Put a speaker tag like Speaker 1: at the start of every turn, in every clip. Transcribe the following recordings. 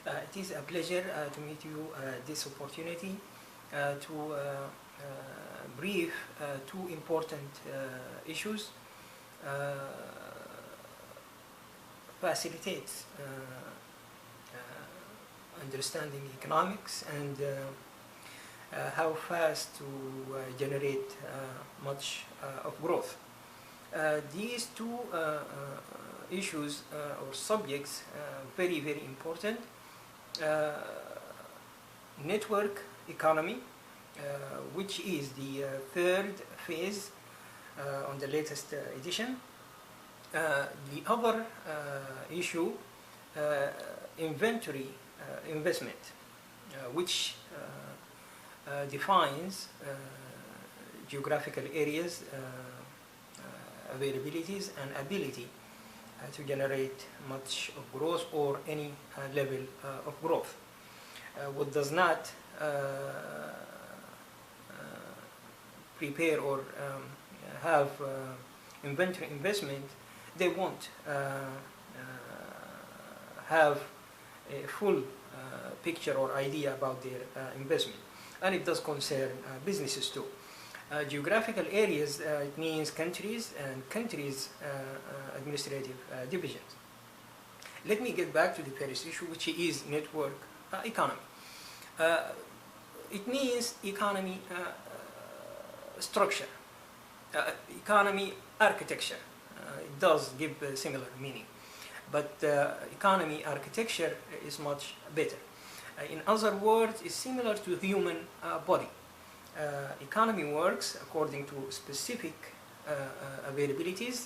Speaker 1: It is a pleasure to meet you this opportunity to brief two important issues. Facilitates understanding economics and how fast to generate much of growth. These two issues or subjects very important. Network economy, which is the third phase on the latest edition. The other issue, inventory investment, which defines geographical areas, availabilities and ability to generate much of growth or any level of growth. What does not prepare or have inventory investment, they won't have a full picture or idea about their investment, and it does concern businesses too. Geographical areas, it means countries and countries' administrative divisions. Let me get back to the first issue, which is network economy. It means economy structure, economy architecture. It does give a similar meaning, but economy architecture is much better. In other words, it's similar to human body. Economy works according to specific availabilities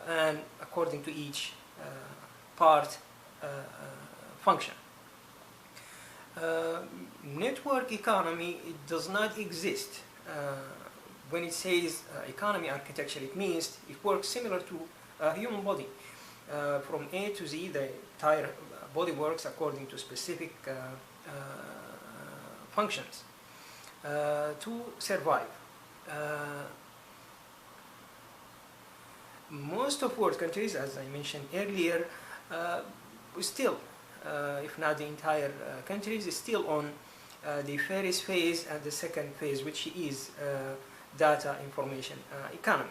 Speaker 1: and according to each part function. Network economy, it does not exist. When it says economy architecture, it means it works similar to a human body. From A to Z, the entire body works according to specific functions to survive. Most of world countries, as I mentioned earlier, still, if not the entire countries, is still on the first phase and the second phase, which is data information economy.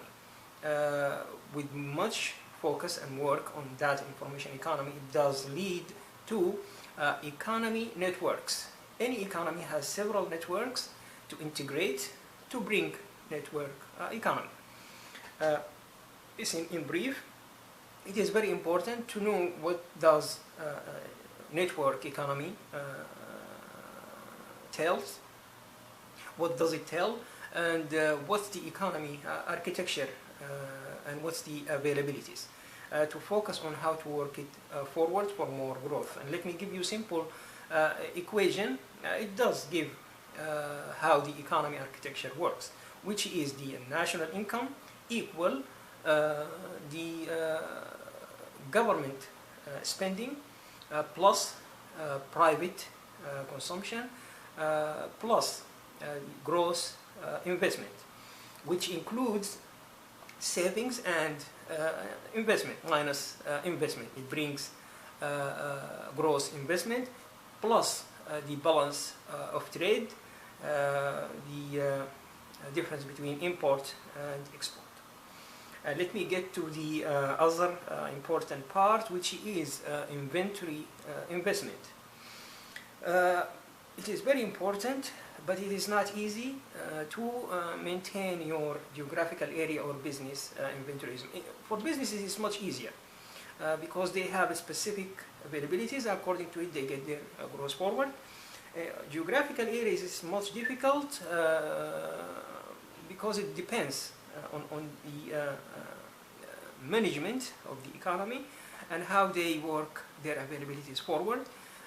Speaker 1: With much focus and work on data information economy, it does lead to economy networks. Any economy has several networks to integrate to bring network economy. In brief, it is very important to know what does network economy tells, what does it tell, and what's the economy architecture and what's the availabilities, to focus on how to work it forward for more growth. And let me give you a simple equation. It does give how the economy architecture works, which is the national income equal the government spending plus private consumption plus gross investment, which includes savings and investment minus investment. It brings gross investment plus the balance of trade, the difference between import and export. Let me get to the other important part, which is inventory investment. It is very important, but it is not easy to maintain your geographical area or business inventories. For businesses, it's much easier because they have specific availabilities. According to it, they get their gross forward. Geographical areas is much difficult because it depends on the management of the economy and how they work their availabilities forward,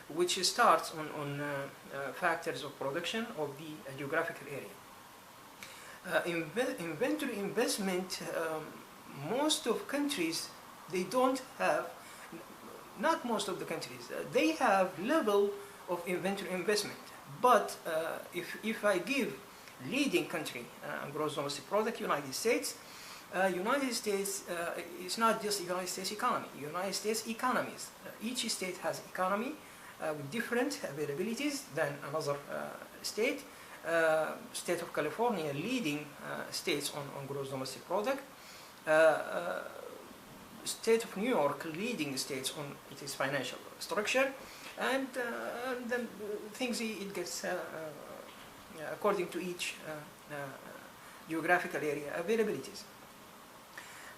Speaker 1: which starts on factors of production of the geographical area. Inventory investment, most of countries, they don't have, not most of the countries, they have level of inventory investment. But if I give leading country gross domestic product, United States, United States is not just United States economy. United States economies. Each state has economy with different availabilities than another state. State of California leading states on gross domestic product. State of New York leading states on its financial structure, and then things it gets according to each geographical area availabilities.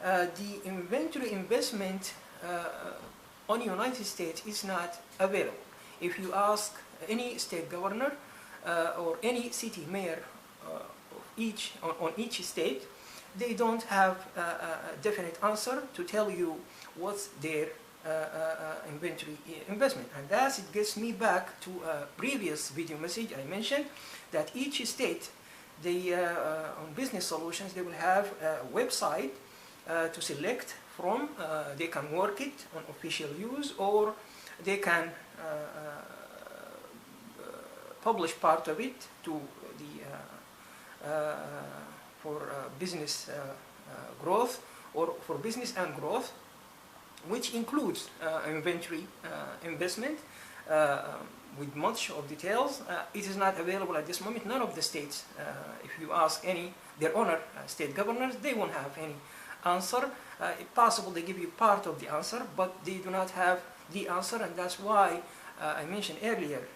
Speaker 1: The inventory investment on United States is not available. If you ask any state governor or any city mayor on each state, they don't have a definite answer to tell you what's their inventory investment. And thus it gets me back to a previous video message I mentioned that each state, they on business solutions, they will have a website to select from. They can work it on official use, or they can publish part of it to the for business growth, or for business and growth, which includes inventory investment with much of details. It is not available at this moment. None of the states, if you ask any their owner state governors, they won't have any answer. It's possible they give you part of the answer, but they do not have the answer, and that's why I mentioned earlier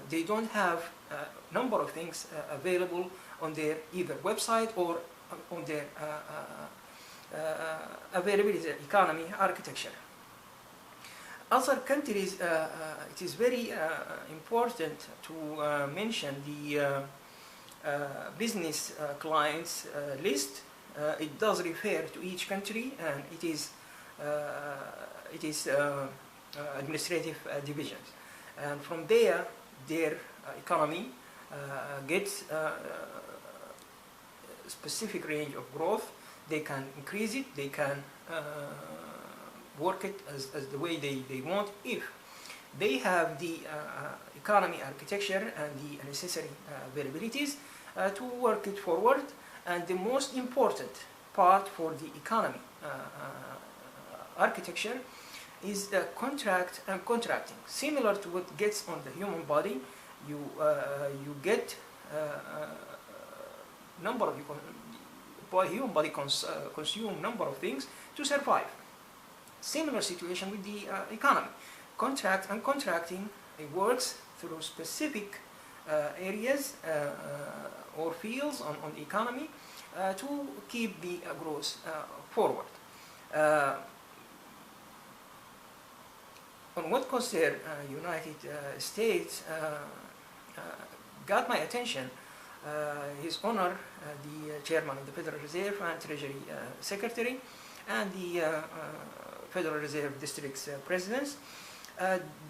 Speaker 1: they don't have a number of things available on their either website or on their availability economy architecture. Other countries, it is very important to mention the business clients list. It does refer to each country, and it is administrative divisions, and from there their economy gets specific range of growth. They can increase it, they can work it as the way they want, if they have the economy architecture and the necessary availabilities to work it forward. And the most important part for the economy architecture is the contract and contracting. Similar to what gets on the human body, you get number of human body consume number of things to survive. Similar situation with the economy. Contract and contracting, it works through specific areas or fields on the economy to keep the growth forward. On what concerns United States, got my attention His Honor, the Chairman of the Federal Reserve and Treasury Secretary, and the Federal Reserve District's presidents.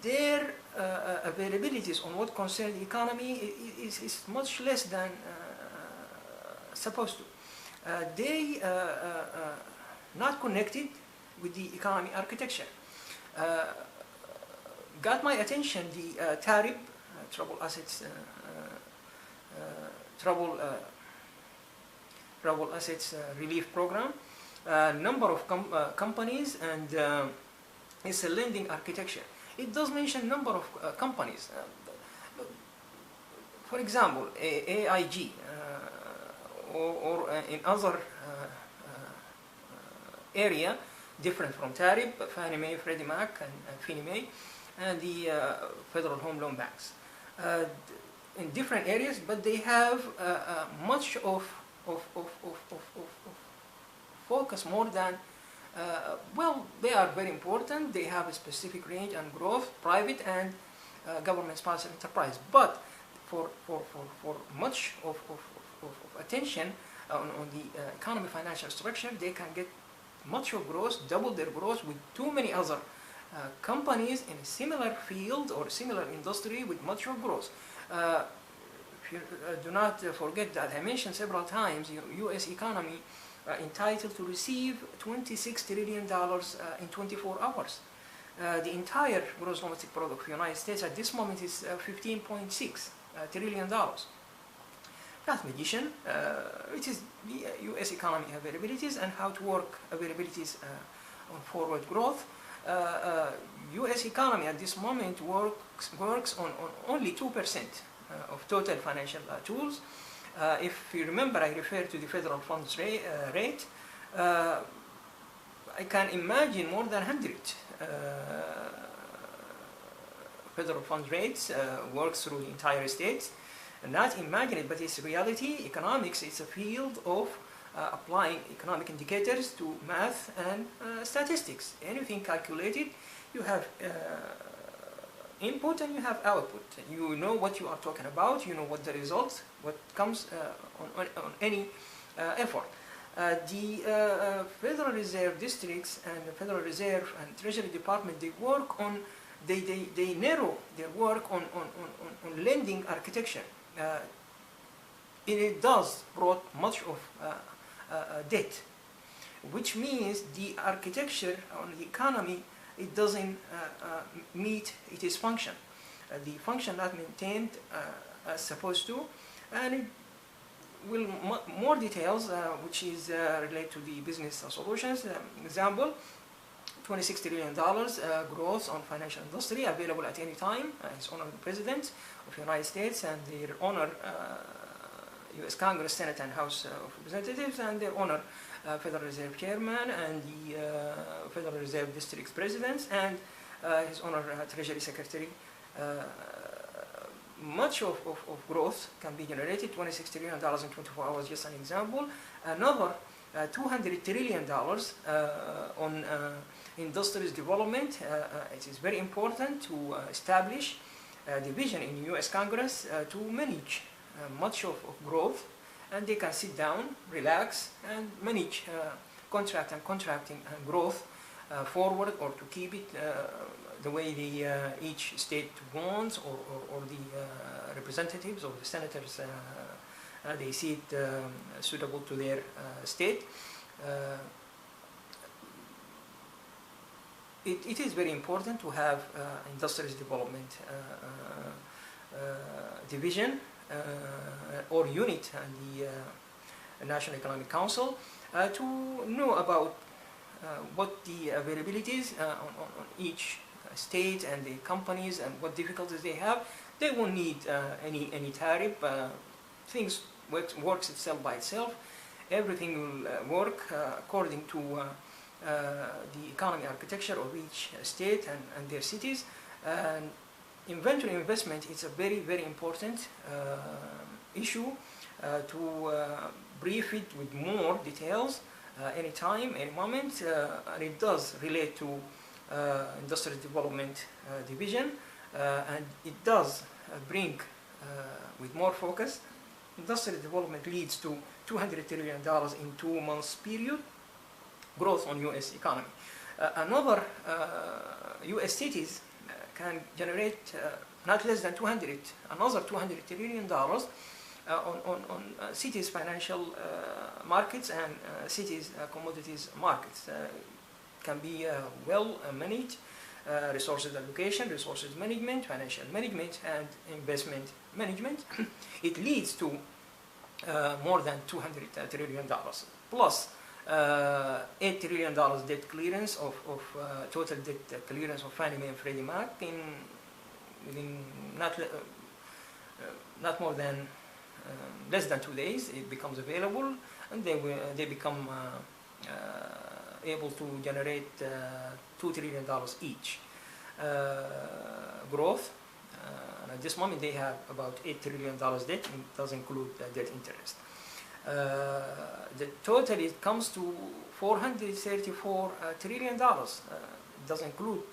Speaker 1: Their availabilities on what concerns the economy is much less than supposed to. They not connected with the economy architecture. Got my attention the TARIB, Troubled Assets Relief Program. Number of companies, and it's a lending architecture. It does mention number of companies. For example, AIG or in other area different from TARIB, Fannie Mae, Freddie Mac, and Fannie Mae, and the Federal Home Loan Banks. In different areas, but they have much of focus more than, well, they are very important. They have a specific range and growth, private and government-sponsored enterprise. But for much of attention on the economy financial structure, they can get much of growth, double their growth with too many other companies in a similar field or similar industry with much of growth. If you do not forget that I mentioned several times, U.S. economy entitled to receive $26 trillion in 24 hours. The entire gross domestic product of the United States at this moment is $15.6 trillion. mathematician. It is the U.S. economy availabilities and how to work availabilities on forward growth. U.S. economy at this moment works on only 2% of total financial tools. If you remember, I referred to the federal funds rate. I can imagine more than 100 federal funds rates works through the entire states. Not imagine it, but it's reality. Economics is a field of applying economic indicators to math and statistics. Anything calculated, you have input and you have output. You know what you are talking about, you know what the results, what comes on any effort. The Federal Reserve districts and the Federal Reserve and Treasury Department, they work on, they narrow their work on lending architecture. It does brought much of debt, which means the architecture on the economy, it doesn't meet its function. The function not maintained as supposed to, and it will more details which is related to the business solutions. Example, $26 trillion growth on financial industry available at any time. His Honor the President of the United States and their Honor U.S. Congress, Senate and House of Representatives, and their Honor Federal Reserve Chairman and the Federal Reserve District Presidents and His Honor Treasury Secretary. Much of growth can be generated, $26 trillion in 24 hours, just an example. Another $200 trillion on industrial development. It is very important to establish a division in the U.S. Congress to manage much of growth, and they can sit down, relax, and manage contracting and growth forward, or to keep it the way the each state wants, or the representatives or the senators they see it suitable to their state. It is very important to have industrial development division or unit and the National Economic Council to know about what the availabilities on each state and the companies and what difficulties they have. They won't need any tariff. Things works itself by itself. Everything will work according to the economy architecture of each state and their cities. And inventory investment is a very, very important issue to brief it with more details anytime, any moment, and it does relate to industrial development division, and it does bring with more focus. Industrial development leads to $200 trillion in 2 months period growth on U.S. economy. Another U.S. cities can generate not less than another $200 trillion on cities' financial markets and cities' commodities markets. Can be well managed, resources allocation, resources management, financial management, and investment management. It leads to more than $200 trillion plus $8 trillion debt clearance of total debt clearance of Fannie Mae and Freddie Mac within not more than less than 2 days. It becomes available, and they become able to generate $2 trillion each growth. And at this moment they have about $8 trillion debt, and it does include debt interest. The total, it comes to $434 trillion. It does include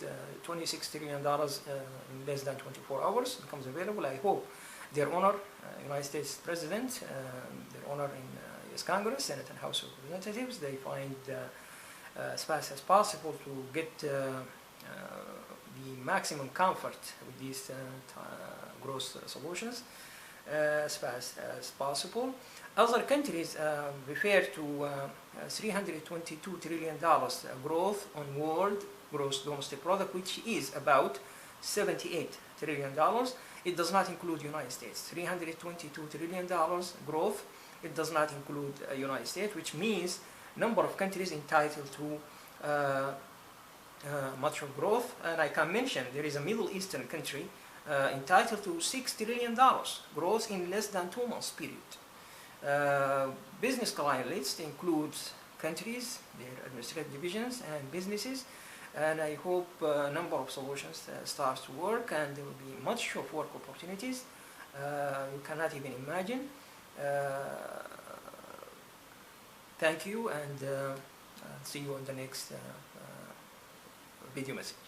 Speaker 1: $26 trillion in less than 24 hours. It becomes available. I hope their Honor, United States President, their Honor in U.S. Congress, Senate and House of Representatives, they find as fast as possible to get the maximum comfort with these growth solutions as fast as possible. Other countries refer to $322 trillion growth on world gross domestic product, which is about 78 trillion. It does not include United States. $322 trillion growth. It does not include United States, which means number of countries entitled to much of growth. And I can mention there is a Middle Eastern country entitled to $6 trillion growth in less than 2 months period. Business client list includes countries, their administrative divisions and businesses, and I hope a number of solutions starts to work, and there will be much of work opportunities you cannot even imagine. Thank you, and see you on the next video message.